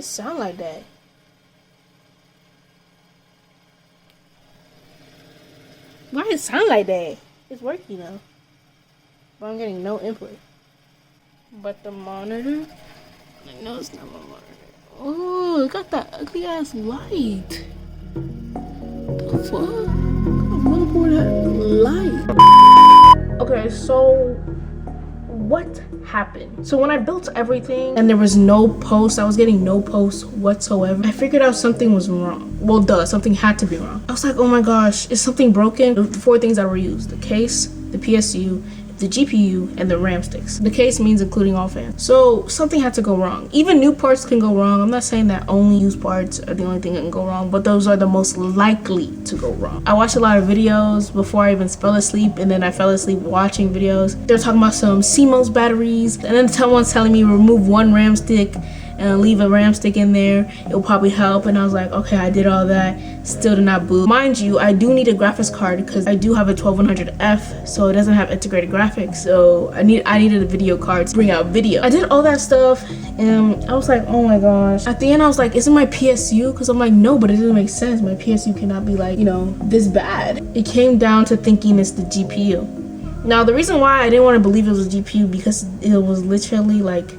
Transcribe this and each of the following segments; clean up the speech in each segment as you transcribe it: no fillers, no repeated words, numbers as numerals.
sound like that? Why does it sound like that? It's working now. But I'm getting no input. But the monitor? I know it's not my monitor. Oh, it got that ugly ass light. The fuck? The motherboard had light. Okay, so what happened? So when I built everything and there was no post, I was getting no posts whatsoever, I figured out something was wrong. Well, something had to be wrong. I was like, oh my gosh, is something broken? The 4 things that were used: the case, the PSU, the GPU, and the RAM sticks. The case means including all fans. So something had to go wrong. Even new parts can go wrong. I'm not saying that only used parts are the only thing that can go wrong, but those are the most likely to go wrong. I watched a lot of videos before I even fell asleep, and then I fell asleep watching videos. They're talking about some CMOS batteries, and then someone's telling me remove 1 RAM stick and leave a RAM stick in there, it'll probably help. And I was like, okay, I did all that, still did not boot. Mind you, I do need a graphics card because I do have a 12100F, so it doesn't have integrated graphics, so I needed a video card to bring out video. I did all that stuff and I was like, oh my gosh. At the end I was like, is it my PSU? Because I'm like, no, but it doesn't make sense. My PSU cannot be like, you know, this bad. It came down to thinking it's the GPU. Now the reason why I didn't want to believe it was a GPU, because it was literally like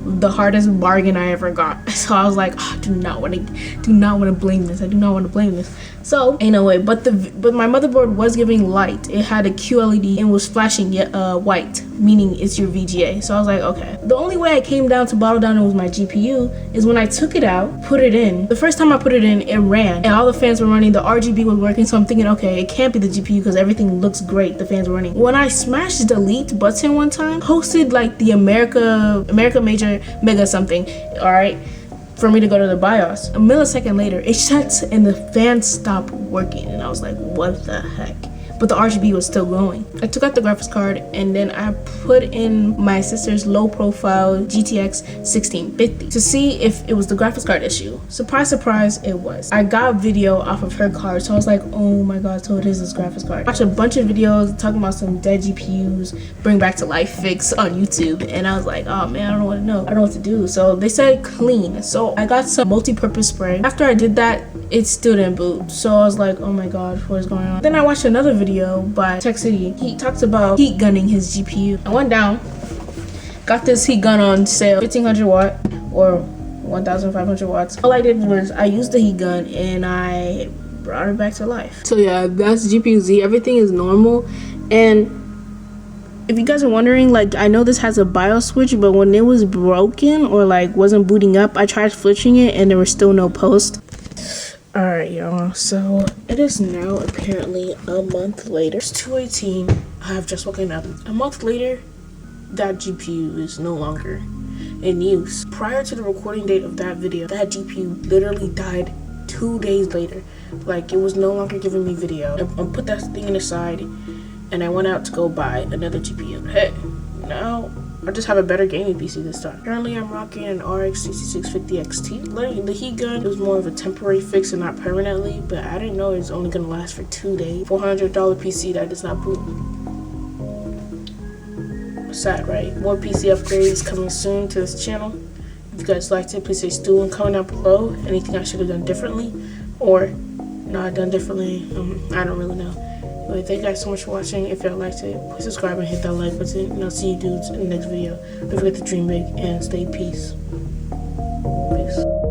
the hardest bargain I ever got. So I was like, oh, I do not want to blame this. I do not want to blame this. So ain't no way. But my motherboard was giving light. It had a QLED and was flashing white, meaning it's your VGA. So I was like, okay. The only way I came down to bottle down it was my GPU is when I took it out, put it in. The first time I put it in, it ran and all the fans were running. The RGB was working. So I'm thinking, okay, it can't be the GPU because everything looks great. The fans were running. When I smashed the delete button one time, posted like the America Major Mega something, all right, for me to go to the BIOS. A millisecond later, it shuts and the fan stopped working, and I was like, what the heck? But the RGB was still going. I took out the graphics card and then I put in my sister's low profile GTX 1650 to see if it was the graphics card issue. Surprise, surprise, it was. I got video off of her card, so I was like, oh my god, so it is this graphics card. I watched a bunch of videos talking about some dead GPUs, bring back to life fix on YouTube, and I was like, oh man, I don't know what to do. So they said clean, so I got some multi-purpose spray. After I did that, it still didn't boot. So I was like, oh my god, what is going on? Then I watched another video by Tech City. He talks about heat gunning his GPU. I went down, got this heat gun on sale, 1500 watt or 1500 watts. All I did was I used the heat gun and I brought it back to life. So yeah, that's GPU Z. Everything is normal. And if you guys are wondering, like, I know this has a BIOS switch, but when it was broken or like wasn't booting up, I tried switching it and there was still no post. Alright y'all, so it is now apparently a month later. It's 2:18. I have just woken up. A month later, that GPU is no longer in use. Prior to the recording date of that video, that GPU literally died 2 days later. Like, it was no longer giving me video. I put that thing in the side and I went out to go buy another GPU. Hey, now I just have a better gaming PC this time. Currently, I'm rocking an RX 6650 XT. The heat gun was more of a temporary fix and not permanently, but I didn't know it was only gonna last for 2 days. $400 PC that does not boot. Sad, right? More PC upgrades coming soon to this channel. If you guys liked it, please say stew and comment down below. Anything I should have done differently or not done differently. I don't really know. But thank you guys so much for watching. If y'all liked it, please subscribe and hit that like button. And I'll see you dudes in the next video. Don't forget to dream big and stay peace. Peace.